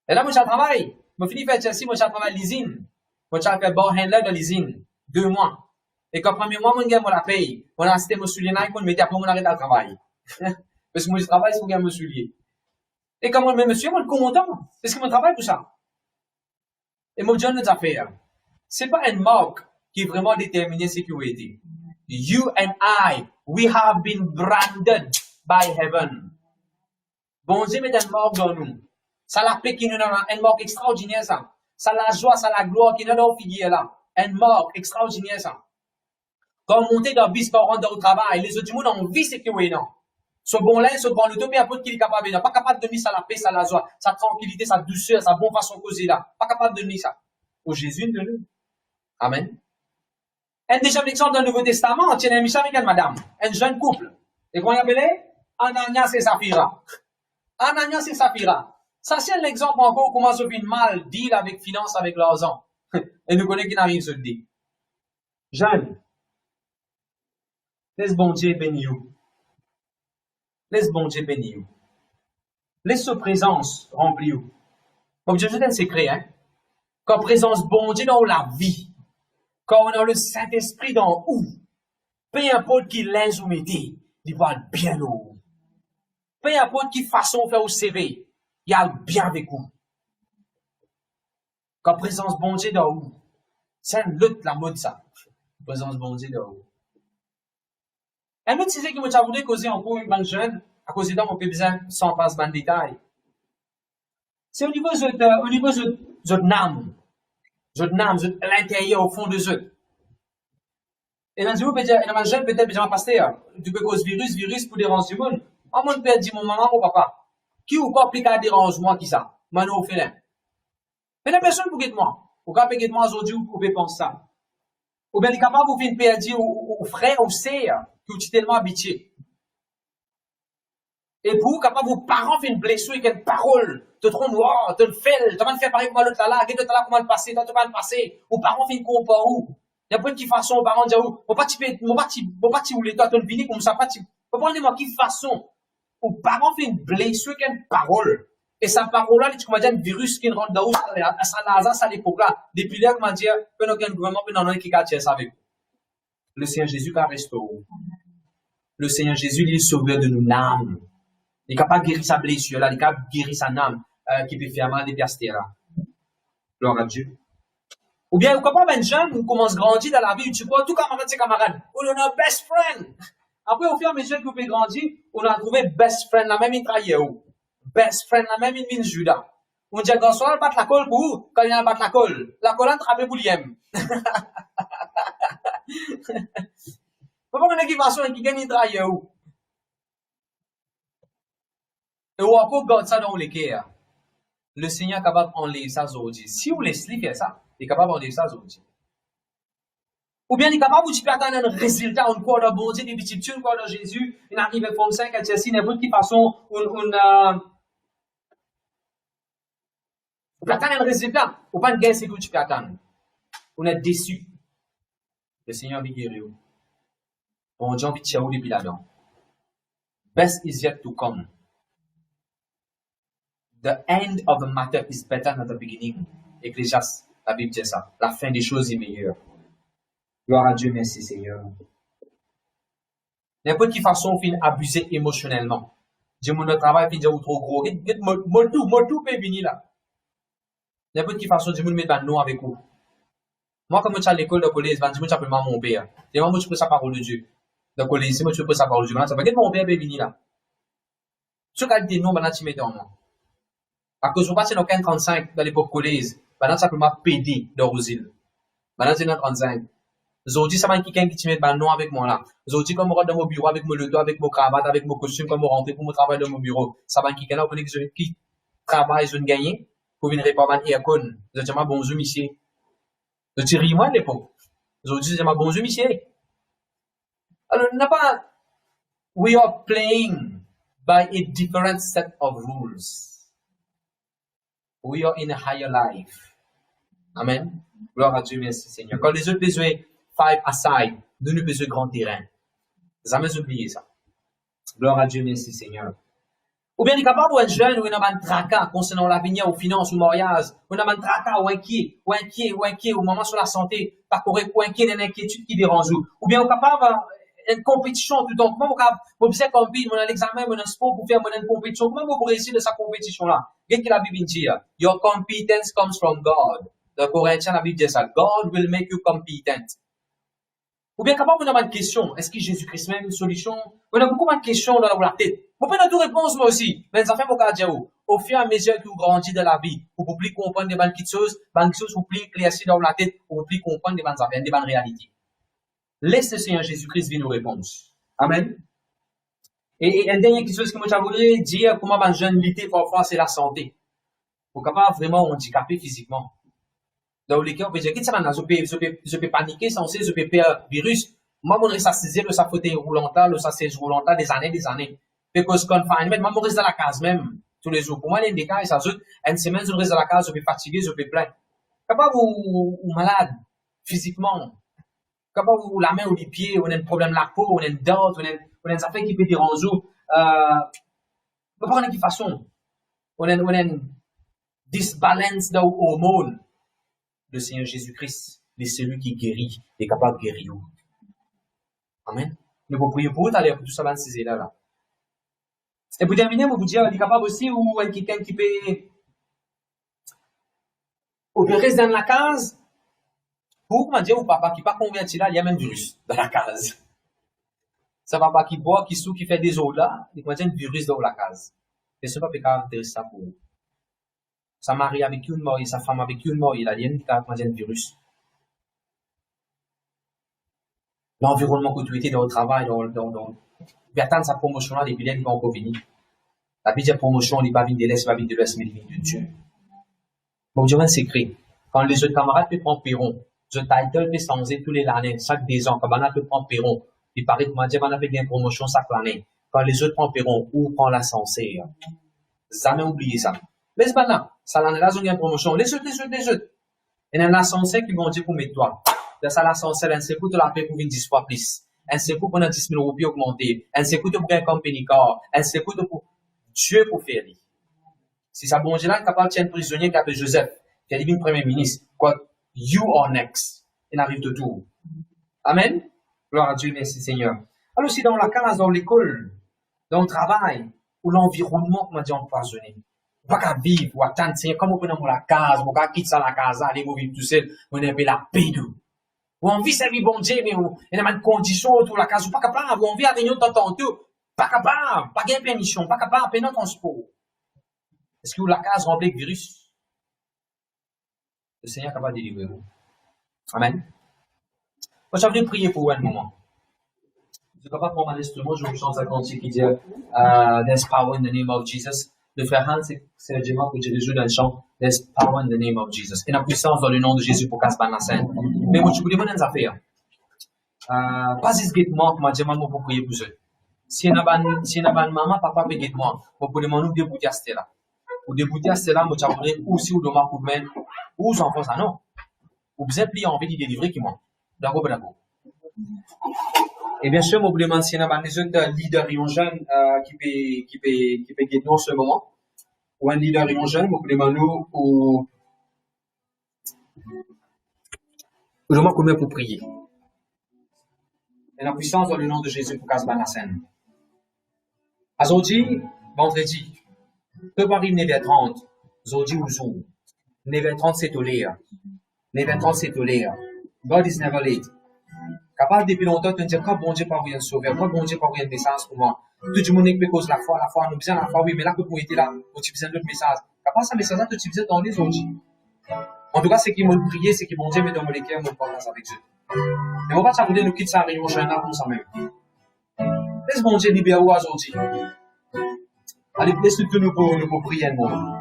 Et là, moi, je travaille. Je finis faire Chelsea, moi, je travaille à l'usine. Moi, je fais bon handler de l'usine. 2 mois. Et quand premier mois, mon gars, moi, la paye. On a acheté mon soulier Nike, on me mettait après, on arrête à travail. Parce que moi, je travaille, pour gagner mon soulier. Et comme on me monsieur, moi, je suis content. Parce que mon travail pour ça. Et mon John nous a fait. C'est pas une marque qui est vraiment déterminée sécurité. You and I, we have been branded by heaven. Bon Dieu met une marque dans nous. Ça la paix qui nous donne une marque extraordinaire, ça. Ça la joie, ça la gloire qui nous donne figure là. Une marque extraordinaire, ça. Quand on monte dans le bus, quand on rentre au travail, les autres du monde ont envie sécurité, non. Ce bon lin, ce grand l'auto, mais un peu qu'il est capable de pas capable de mettre ça la paix, ça la joie, sa tranquillité, sa douceur, sa bonne façon de causer là. Pas capable de mettre ça. Au Jésus de nous. Amen. Un deuxième exemple dans le Nouveau Testament, tiens un Michel avec une madame, un jeune couple. Et comment il appelait? Ananias et Saphira. Ananias et Saphira. Ça, c'est l'exemple encore comment se fait mal deal avec finance avec l'argent. Et nous connaissons qui n'a rien se dit. Jeune. Laisse bon Dieu bénir vous. Laisse bon Dieu bénir vous. Laisse sa présence remplir vous. Comme je vous dis un secret, hein. Quand présence bon Dieu dans la vie, quand on a le Saint-Esprit dans où, peu importe qui linge vous mettez, il va être bien haut. Peu importe qui façon faire au CV, il y a le bien avec vous. Quand présence bon Dieu dans où, c'est un lutte la mode ça. Présence bon Dieu dans où. Un autre sujet que moi j'ai voulu causer encore une jeune, à cause de mon besoin sans passer dans le détail. C'est au niveau de votre âme, l'intérieur au fond de eux. Et dans le peut-être, dans le jeune, peut-être, déjà, pasteur, tu peux causer virus pour déranger le monde. Moi, mon père dit, mon maman, mon papa, qui ou pas applique à déranger moi, qui ça? Mano, au félin. Mais la personne pour guetter moi. Ou quand peut moi aujourd'hui, vous pouvez penser ça. Ou bien, il est capable de faire une perdre au frère, au sœur, que tu es tellement habitué. Et pour capable vos parents faire une blessure avec une parole, te trompe, oh, te le fait, tu vas me faire pareil comme l'autre là, qu'est-ce que tu as comment le passer, toi tu vas le passer. Aux parents fait une compas où. Il y a pas de qui façon aux parents dire où, mon pas ti ou les toi te le vini comme ça pas ti. Faut prendre moi qui façon. Aux parents fait une blessure avec une parole. Et sa parole là, tu comment dire un virus qui rentre dans ça à l'époque là. Depuis là comment dire, peut aucun gouvernement peut non qui catch ça avec. Le Seigneur Jésus va restaurer. Le Seigneur Jésus, il est le sauveur de nos âmes. Il est capable de guérir sa blessure, là, il est capable de guérir sa âme qui peut faire mal des piastres là. Gloire à Dieu. Ou bien, quand on est jeune, on commence à grandir dans la vie, tu vois, tout camarade, ses camarades. On a un best friend. Après, au fur et à mesure que vous pouvez grandir, on a trouvé best friend, la même intraillé. Best friend, la même une Judas. On dit, quand on bat la colle pour vous, quand il a bat la colle on trappe pour l'iem. Pourquoi on a une équivation qui gagne intraillé où? Et ou encore, garde ça dans les cœurs. Le Seigneur est capable d'enlever ça aujourd'hui. Si vous laissez faire ça, il est capable d'enlever ça aujourd'hui. Ou bien il est capable de attendre un résultat, on croit dans bon Dieu, des petites choses, on croit dans Jésus, il arrive comme ça, quand c'est n'importe quelle façon, on attend un résultat. Ou pas une guerre, c'est que tu peux attendre. On est déçu. Le Seigneur va guérir. Bon Dieu, on va tirer depuis là-dedans. Best is yet to come. The end of the matter is better than the beginning. Ecclésiaste, la Bible dit ça. La fin des choses est meilleure. Gloire à Dieu, merci Seigneur. N'importe quelle façon, on finit abuser émotionnellement. Dieu, mon travail, puis Dieu, trop gros. Mon tout peut venir là. N'importe quelle façon, Dieu, me met dans nous avec vous. Moi, comme je suis à l'école de collège, je dis simplement mon père. Et moi, je peux sa parole de Dieu. De collège, si je peux sa parole de Dieu, ça va être mon père peut venir là. Ce qualité, non, maintenant, tu mets dans moi. À cause de passer dans 35 dans l'époque collège, maintenant, simplement PD de Rosil. Maintenant, c'est dans 35. Aujourd'hui, ça va être quelqu'un qui te met dans nom avec moi là. Aujourd'hui, comme je rentre dans mon bureau avec mon leto, avec mon cravate, avec mon costume, comme je rentre pour mon travail dans mon bureau, ça va être quelqu'un là qui travaille, je gagner, pour venir répondre à aircon. Je dis, bonjour, monsieur. Je dis, ris-moi à l'époque. Aujourd'hui, je dis, bonjour, monsieur. Alors, n'a pas, we are playing by a different set of rules. We are in a higher life. Amen. Gloire à Dieu, merci Seigneur. Quand les autres besoins five aside, nous nous besoin grand terrain. Jamais oublier ça. Gloire à Dieu, merci Seigneur. Ou bien, il est capable d'être jeune, ou il a un tracas concernant l'avenir, aux finances, au mariage, ou il a un tracas, ou inquiet, au moment sur la santé, pas correct, ou inquiet d'une inquiétude qui dérange. Ou bien, il est capable une compétition tout le temps. Comment vous pouvez compétir, on a l'examen, on a un sport pour faire une compétition. Comment vous réussir de sa compétition-là? Qu'est-ce que la Bible dit? Your competence comes from God. Dans Corinthiens, la Bible dit ça. God will make you competent. Ou bien, capable, on a une question. Est-ce que Jésus-Christ même une solution? On a beaucoup de questions dans la tête. Vous pouvez tout réponse, moi aussi. Mais ça fait mon cas dire, au fur et à mesure que vous grandissez dans la vie, vous pouvez plus comprendre des bonnes choses, vous pouvez éclaircir dans la tête, vous pouvez comprendre des bonnes affaires, des bonnes réalités. Laisse le Seigneur Jésus-Christ venir nous répondre. Amen. Et une dernière chose que moi, je voudrais dire, comment un jeune lutter parfois, c'est la santé. Pour capable vraiment handicapé physiquement. Dans les cas, on peut dire, qu'est-ce que ça va, je peux paniquer, je peux perdre virus. Moi, mon reste assisé, ça fauteuil roulant là, ça siège roulant là, des années. Because confinement, moi, mon reste dans la case même, tous les jours. Pour moi, les cas, ça ajoute, une semaine, je reste dans la case, je peux fatiguer, je peux plaindre. Capable ou malade, physiquement. Capable ou la main ou les pieds, on a un problème de la peau, on a une dent, on a une affaire qui peut déranger. On a de façon. On a une disbalance dans hormones. Le Seigneur Jésus-Christ, c'est celui qui guérit, est capable de guérir. Amen. Nous pouvons prier pour vous, allez, pour tout ça, dans ces là. Et pour terminer, je vous dire, il est capable aussi, ou quelqu'un qui peut rester dans la case, pour, comment dire, au papa qui n'est pas converti là, il y a même virus dans la case. Ça papa qui boit, qui souffre, qui fait des eaux là, il y a un virus dans la case. Et ce n'est pas peut-être ça pour vous. Sa mari avec une mort, sa femme avec une mort, il a rien qui a un virus. l'environnement que tu étais dans le travail, il attend sa promotion là, depuis là, il va encore venir. La vie de promotion, il va venir de l'Est, il va venir de l'Ouest, mais il vient de Dieu. Bon, Dieu, un secret. Quand les autres camarades te prennent Péron, le title peut changer tous les années, chaque 2 ans. Quand on a te prend Péron, il paraît que moi, on a fait une promotion chaque année. Quand les autres prennent Péron, ou prend l'ascenseur. Jamais oublié ça. Laisse pas là. Ça l'année là, ils ont une promotion. Les autres. Il y a un ascenseur qui vont dire pour mettre toi. Dans ça, l'ascenseur, un secours de la paix pour 10 fois plus. Un secours pour 10 000 euros augmenter. Un secours pour un compagnie car. Un secours pour Dieu pour faire. Si ça bon Dieu là, capable de tenir prisonnier qui appelle Joseph, qui est devenu premier ministre, quoi, you are next. Il arrive de tout. Amen. Gloire à Dieu, merci Seigneur. Alors, si dans la classe, dans l'école, dans le travail, ou l'environnement, comment dire, empoisonné. Pas qu'à vivre, ou attendre, Seigneur, comme on peut dans la case, ou qu'à quitter ça la case, aller vous vivre tout seul, on a la paix de. Ou on vit servir bon Dieu, mais il y a des conditions autour de la case, ou pas capable, ou on vit à réunion de temps en temps, pas capable, pas gain permission, pas capable, payer notre transport. Est-ce que la case remplie de virus? Le Seigneur est capable de délivrer vous. Amen. Moi, j'ai envie de prier pour vous un moment. Je ne suis capable de prendre un instrument, je vous chante un cantique qui dit There's power in the name of Jesus. Le frère Hans, c'est Jésus pour Jésus dans le chant There's power in the name of Jesus. Et la puissance dans le nom de Jésus pour casser la scène. Mais moi, je vous demande une affaire. Pas discrètement, moi, j'ai demandé pour prier pour eux. Si vous avez maman, papa, peut moi, vous pouvez demander de débouter à ce là. Ou débouter à ce là, moi, j'ai ou si vous donnez un coup de main, ou vous enfants, ça non. Ou vous êtes plié envie de délivrer qui moi. D'accord. Et bien sûr, je vous demande si vous avez des autres leaders et jeunes qui peut guider nous en ce moment. Ou un leader et jeune, vous demandez ou demandez combien pour prier. Et la puissance dans le nom de Jésus pour casser la scène. Aujourd'hui, vendredi, peu par 9h30, aujourd'hui ou jour. 9h30 c'est tolère. 9h30 c'est tolère. God is never late. Capable depuis longtemps de dire quand bon Dieu pas rien sauver, quand bon Dieu pas rien message pour moi. Tout le monde peut cause la foi, nous besoin la foi, oui, mais là que pour être là, tu besoin d'autres messages. Capable ça message là, tu besoin dans les autres. En tout cas, c'est qui m'ont prié, c'est qui bon Dieu met dans mon cœur, mon partage avec Dieu. Mais on va pas nous quitter ça réunion jeune là pour ça même. Laisse bon Dieu libérer aujourd'hui. Allez, laisse-nous nous pour prier un moment.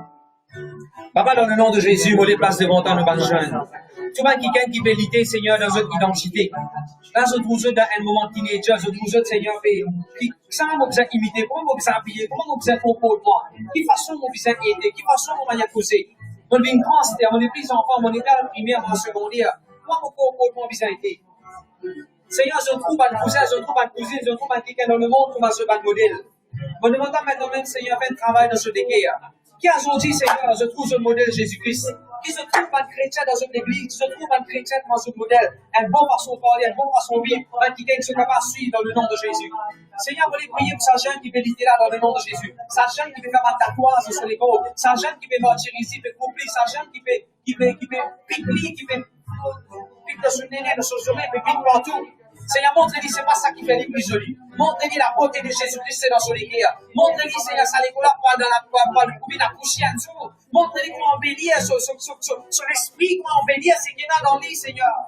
Papa, dans le nom de Jésus, on déplace devant toi nos bonnes jeunes. Tu vois quelqu'un qui veut l'idée, Seigneur, dans notre identité. Là, je trouve dans un moment teenager, je trouve Seigneur, qui ça m'a besoin imiter, comment m'a besoin appuyer, comment m'a besoin comportement, qui façon m'a besoin aider, qui façon m'a manière pousser. Mon bien grand, c'était mon église enfant, mon école primaire, mon secondaire, comment mon comportement besoin aider. Seigneur, je trouve un cousin, je trouve un cousine, je trouve un quelqu'un dans le monde pour ce bon modèle. Je demande maintenant même, Seigneur, fais un travail dans ce déguerre. Qui a aujourd'hui, Seigneur, je trouve ce modèle Jésus-Christ. Qui se trouve un chrétien dans une église, qui se trouve un chrétien dans ce modèle, un bon façon de parler, un bon façon de vivre, un qui se capable de suivre dans le nom de Jésus. Seigneur, vous voulez prier pour sa jeune qui veut l'idée là dans le nom de Jésus. Sa jeune qui veut faire un tatouage sur l'épaule. Sa jeune qui veut marcher ici, qui veut coupler. Sa jeune qui veut piquer, qui veut piquer de son nez, de son sommet, qui veut piquer partout. Seigneur, montre-lui, c'est pas ça qui fait les plus jolis. Montre-lui la beauté de Jésus-Christ dans son église. Montre-lui, Seigneur, ça l'école pas dans la couper la coucher en dessous. Montre-lui comment embellir son esprit, comment embellir ce qu'il y a dans lui, Seigneur.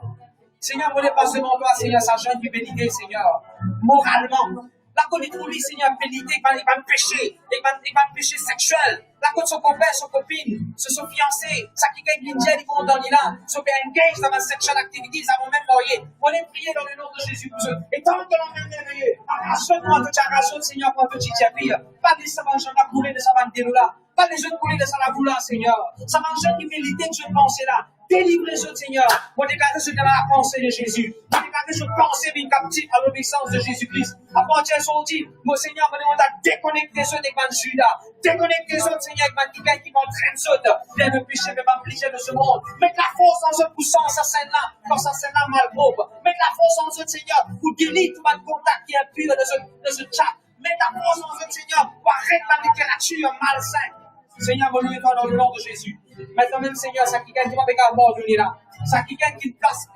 Seigneur, vous ne pas seulement toi, Seigneur, sa jeune qui bénit, Seigneur, moralement. La côte de lui, Seigneur, bénité, il va me pécher, il va me pécher sexuel. La côte de son copain, son copine, son fiancé, ça qui gagne l'Indien, il va dans l'Iran, son père engage dans ma sexual activity, ça va même marier. On est prié dans le nom de Jésus pour eux. Et tant que l'on est merveilleux, arrache-moi de ta raison, Seigneur, pour que tu t'y appuies. Pas de ça, j'en ai coulé de sa vanté là. Pas des jeunes coulés de sa là, Seigneur. Ça m'a jeune qui fait l'idée que je pensais là. Délivrez-le, Seigneur. Moi, déclarez ce dans la pensée de Jésus. Moi, déclarez ce pensée d'une captive à l'obéissance de Jésus-Christ. À partir de son dit, mon Seigneur, me demande à déconnecter ceux des man Judas. Déconnecter ceux, Seigneur, avec quelqu'un qui m'entraîne ceux de le péché, mais m'appliquer de ce monde. Mettre la force en ce poussant sa scène-là, quand sa scène-là mal pauvre. Mettre la force en ce, Seigneur, pour guérir tout le contact qui est impur de ce chat. Mettre la force en ce, Seigneur, pour arrêter la littérature malsaine. Seigneur, mon Dieu, dans le nom de Jésus. Maintenant même, Seigneur, ça qui gagne qui va avec un mort venir là. Ça qui gagne qui passe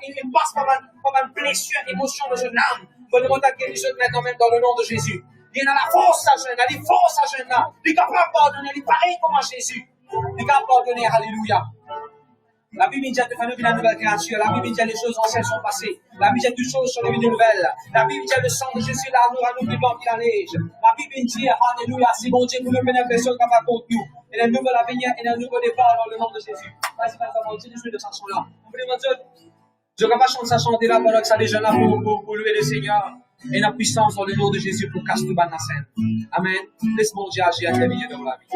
par une blessure, émotion de jeune âme. Je demande à guérison maintenant même dans le nom de Jésus. Il y a la force à jeune, il force à jeune là. Il est capable de pardonner, il est pareil comme à Jésus. Il est capable de pardonner, alléluia. La Bible dit que nous sommes une nouvelle créature. La Bible dit que les choses anciennes sont passées. La Bible dit que toutes choses sont devenues nouvelles. La Bible dit que le sang de Jésus là nous rend plus blanc que la neige. La Bible dit, alléluia, si bon Dieu pour nous faire personne qui va contre nous. Et un nouvel avenir et un nouveau départ dans le nom de Jésus. Vas-y, mon Dieu, de cette chanson-là. On peut demander, je ne vais pas chanter ça chanter là pendant que ça déjà là pour louer le Seigneur. Et la puissance dans le nom de Jésus pour casser tout bas de la scène. Amen. Laisse mon Dieu agir à tes milieux dans la vie.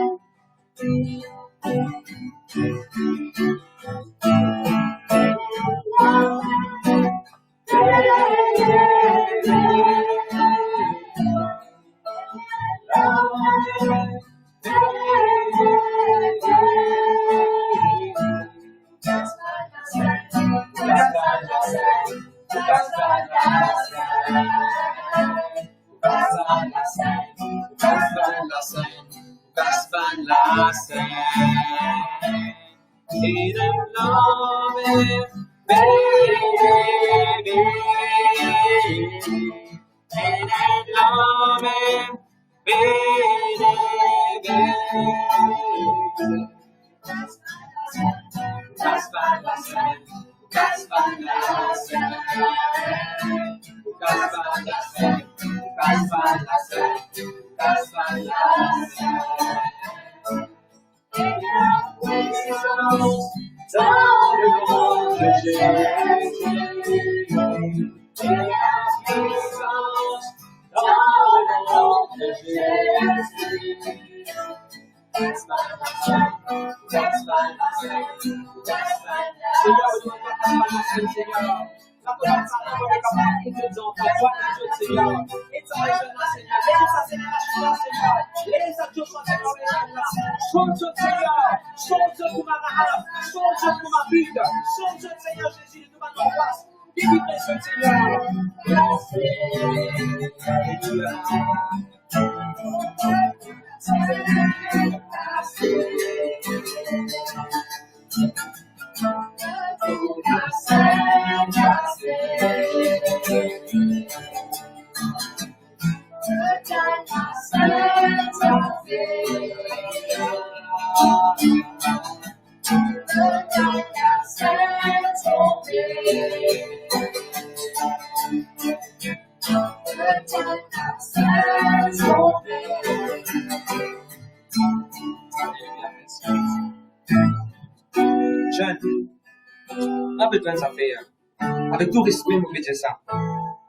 Avec tout respect, nous pouvons dire ça.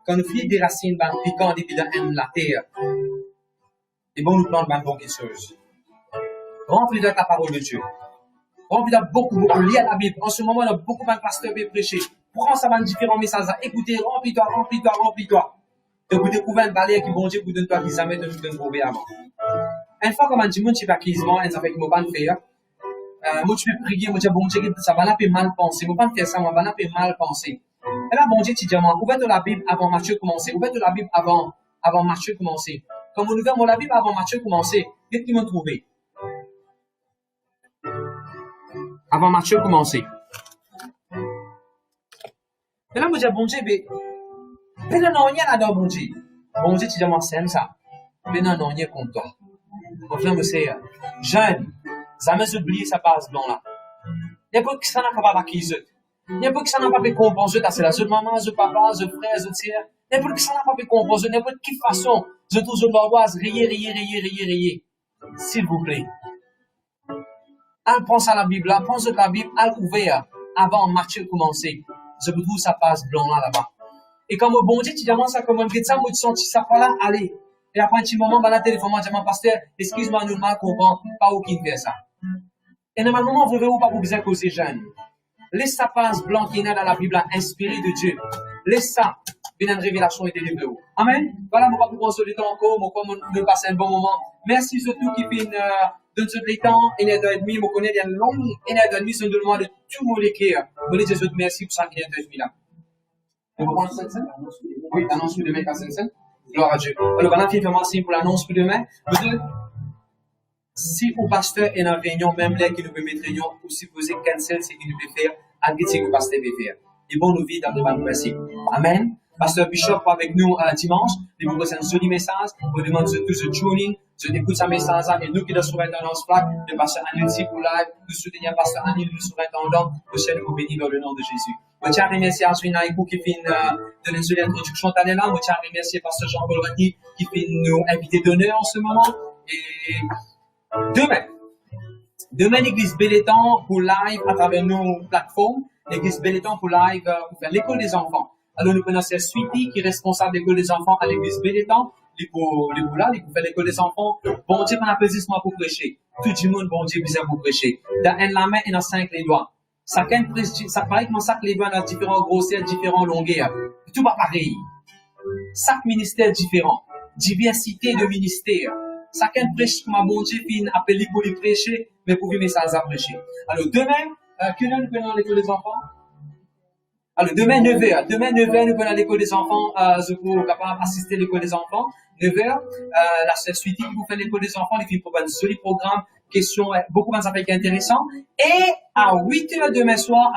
Quand nous finissons des racines, piquant des bidons de la terre, et bon, nous plantons de bonnes choses. Remplis de ta parole de Dieu. Remplis de beaucoup lié à la Bible. En ce moment, il y a beaucoup de pasteurs qui prêchent. Prends ça dans différents messages. Écoutez, remplis-toi. Et vous découvrez une barrière qui bon Dieu vous donne toi qui jamais de nous donner avant. Une fois, comme on dit, mon petit baptisement, et ça fait que mon ban faire. Moi, tu peux prier, moi, tu dis, bon Dieu, ça va pas mal penser. Moi, pas faire ça, moi, va pas mal penser. Et là, bon Dieu, tu dis, ouvre la Bible avant Matthieu commencer. Ouvre la Bible avant Matthieu commencer. Comme on ouvre la Bible avant Matthieu commencer, qu'est-ce qu'ils m'ont trouvé? Avant Matthieu commencer. Et là, moi, je dis, bon Dieu, mais non, rien là-dedans, bon Dieu. Bon Dieu, tu dis, moi, c'est ça. Mais non, rien contre toi. Mon frère, c'est jeune. Jamais oublier sa base blanc là. Il y a pas qui s'en a pas acquise. Il y a pas qui s'en a pas fait compenser, c'est la seule maman, le papa, le frère, le tiers. Il y a pas qui s'en a pas fait compenser, n'importe quelle façon. Je trouve je l'angoisse, riez. S'il vous plaît. Elle pense à la Bible, elle pense à la Bible, elle ouvert avant Matthieu commencer. Je trouve sa base blanc là-bas. Et comme au bon Dieu, tu demandes ça comme un médecin, moi tu sens ça pas là, allez. Et après un petit moment, la téléphone, je dis, pasteur, excuse-moi, nous mal comprend, pas où qui fait ça. Et normalement, vous verrez pas pour vous causer jeune. Laisse sa passe blanc qui est dans la Bible, inspirée de Dieu. Laisse ça, venir une révélation et délivrer. Amen. Voilà, moi, pour prendre le temps encore, moi, comme nous passer un bon moment. Merci surtout qui fait de ce temps, 1h30, moi, connais bien long, 1h30, c'est un demande de tout mon écrire. Vous dites, Jésus, merci pour ça, 1h30 là. On va prendre 5 cents? Oui, annonce pour demain, 5 cents. Gloire à Dieu. Alors, voilà, merci pour l'annonce pour demain. Si au pasteur est en réunion, même là, qui nous peut mettre réunion, ou si vous êtes cancel, c'est qu'il nous peut faire, allez, c'est que le pasteur peut faire. Et bon, nous vivons dans le merci. Amen. Pasteur Bishop avec nous dimanche. Il vous présente un joli message. Vous demande surtout ce tuning. Je écoute sa message et nous qui le surintendance flac, le pasteur Anil pour live, nous soutenir pasteur Anil, le surintendant, au ciel vous bénit dans le nom de Jésus. Je tiens à remercier Aswin Aïkou qui fait de l'introduction là. Je tiens à remercier pasteur Jean-Paul Rani qui fait nous inviter d'honneur en ce moment. Et demain l'église Bélétan pour live à travers nos plateformes, l'église Bélétan pour live pour faire l'école des enfants. Alors nous prenons cette Sweetie qui est responsable de l'école des enfants à l'église Bélétan. Les pour faire l'école des enfants. Bon Dieu, qu'on a plaisir pour prêcher. Tout le monde, bon Dieu, vous pour prêcher. Dans la main et dans 5 les doigts. Ça paraît que ça les doigts dans différentes grosseurs, différentes longueurs. Tout va pareil. Chaque ministère différent. Diversité de ministères. Chacun prêche comme un bon Dieu, puis appelé pour les prêcher, mais pour vivre ça à prêcher. Alors demain, que nous prenons l'école des enfants? Alors, demain, 9h. Demain, 9h, nous venons à l'école des enfants. Je peux capable assister à l'école des enfants. 9h. La sœur Sweetie qui vous fait l'école des enfants. Les filles pour un joli programme. Questions, beaucoup de affaires intéressantes. Et à 8h demain soir,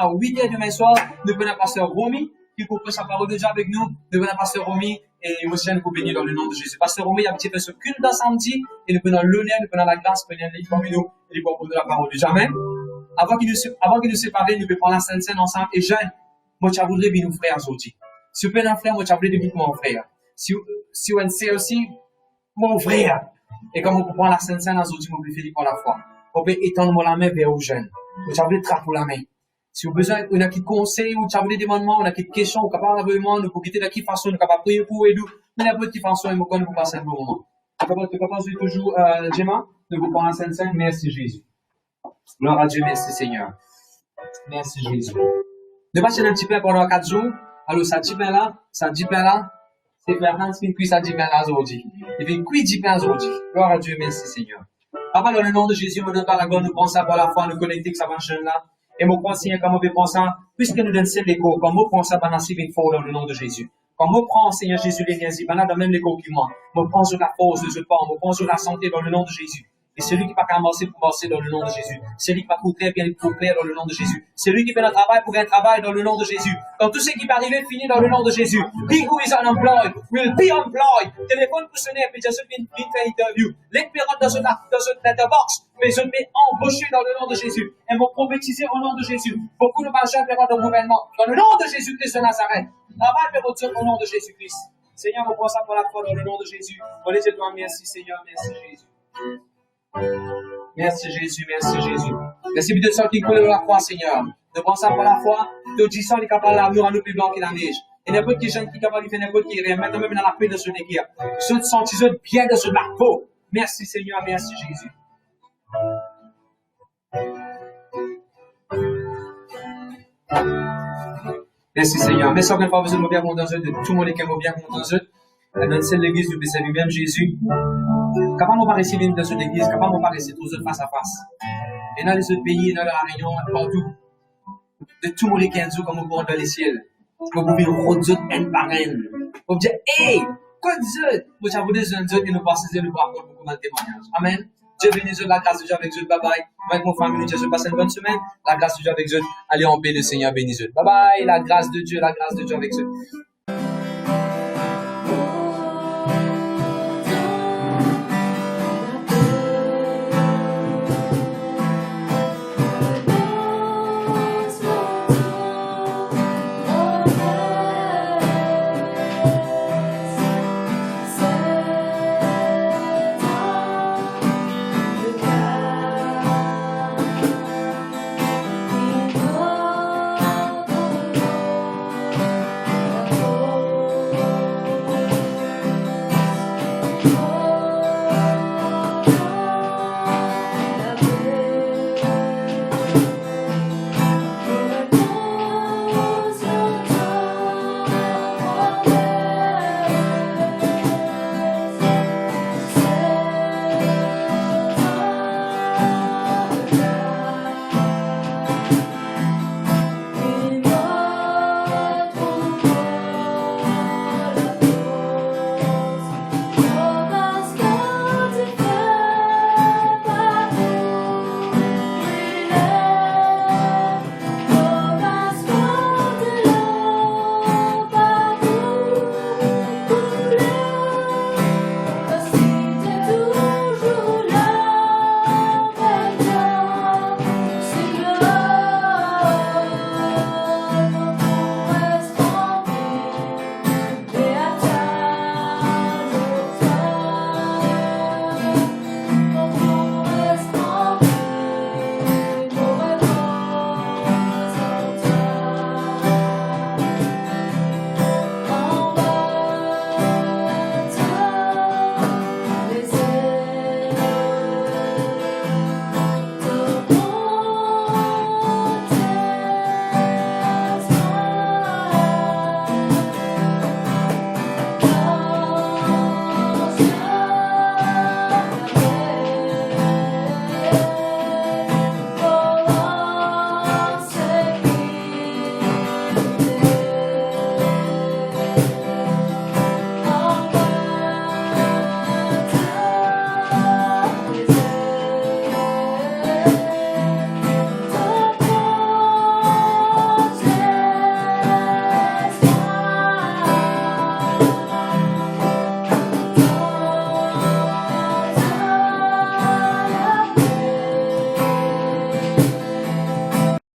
nous venons à pasteur Romy, qui comprend sa parole déjà avec nous. Nous venons à pasteur Romy et aussi nous bénir dans le nom de Jésus. Pasteur Romy a un petit peu ce culte dans samedi. Et nous venons l'honneur, nous venons la grâce, nous venons parmi nous. Et nous venons la parole de jamais. Avant qu'il nous sépare, nous pouvons prendre la scène ensemble et jeune. Moi, tu as voulu venir nous frères aujourd'hui. Si vous êtes un frère, moi, tu as voulu venir mon frère. Si vous êtes aussi, mon frère. Et comme on comprend la Sainte aujourd'hui, moi, je vais faire pour la foi. On peut étendre la main vers aux jeunes. Moi, tu as voulu trapper la main. Si vous avez besoin, on a qui conseil, ou tu as voulu demander, on a qui questions, on est capable d'abonnement, nous pouvons quitter de quelle façon, on est capable de prier pour et nous. Mais la petite façon, il me connaît pour passer un bon moment. Tu es capable de toujours, Gemma, de vous prendre la Sainte. Merci Jésus. Gloire à Dieu, merci Seigneur. Merci Jésus. Ne pas chercher un petit peu pendant 4 jours. Alors, ça dit bien là, c'est faire Hans qui cuit ça dit bien là aujourd'hui. Il fait cuit dit bien aujourd'hui. Gloire à Dieu, merci Seigneur. Papa, dans le nom de Jésus, nous donne pas la gloire, nous pensons par la foi, nous connecter que ça va chaîne là. Et nous pensons, comment on pense ça, puisque nous donne cet écho, comme on pense ça, pendant 6 000 fois dans le nom de Jésus. Comme on prend, Seigneur Jésus, l'énergie, pendant dans même l'écho qui ment. On prend sur la force de ce corps, on prend sur la santé dans le nom de Jésus. Et celui qui va commencer pour marcher dans le nom de Jésus. Celui qui va pour clair, bien pour clair dans le nom de Jésus. Celui qui fait un travail pour un travail dans le nom de Jésus. Dans tout ce qui va arriver, finir dans le nom de Jésus. He who is unemployed will be employed. Téléphone pour sonner, puis je viens faire interview. L'espérance dans ce letterbox. Mais je vais embaucher dans le nom de Jésus. Et me prophétiser au nom de Jésus. Beaucoup de marchands verront de gouvernement. Dans le nom de Jésus-Christ de Nazareth. Travail pour votre au nom de Jésus-Christ. Seigneur, on prend ça pour la foi dans le nom de Jésus. On les doit, merci Seigneur, merci Jésus. Merci Jésus, merci Jésus. Merci de ceux qui coulent de la croix, Seigneur. De prendre ça par la foi, de dire ça, les capables de l'amour à nous plus blanc que la neige. Et n'importe qui jeune qui est capable de faire n'importe qui rien, maintenant même dans la paix de ce négir. Ceux qui sont bien de ce la peau. Merci Seigneur, merci Jésus. Merci Seigneur. Merci encore une fois, vous êtes bien content de tout le monde qui est bien content de dans cette église, nous servons même Jésus. Comment on va recevoir dans cette église, comment on va recevoir tous face à face. Et dans les autres pays, dans la Réunion, partout, de tout le monde qui est en comme on voit dans les ciels. Vous pouvez redire un par un. Vous dire, hey, quoi Dieu? Vous avez des jeunes et nous passons le voir pour beaucoup de témoignages. Amen. Dieu bénisse la grâce de Dieu avec Dieu. Bye bye. Avec mon famille, Dieu se passe une bonne semaine. La grâce de Dieu avec Dieu. Allez en paix, le Seigneur bénisse. Bye bye. La grâce de Dieu avec Dieu.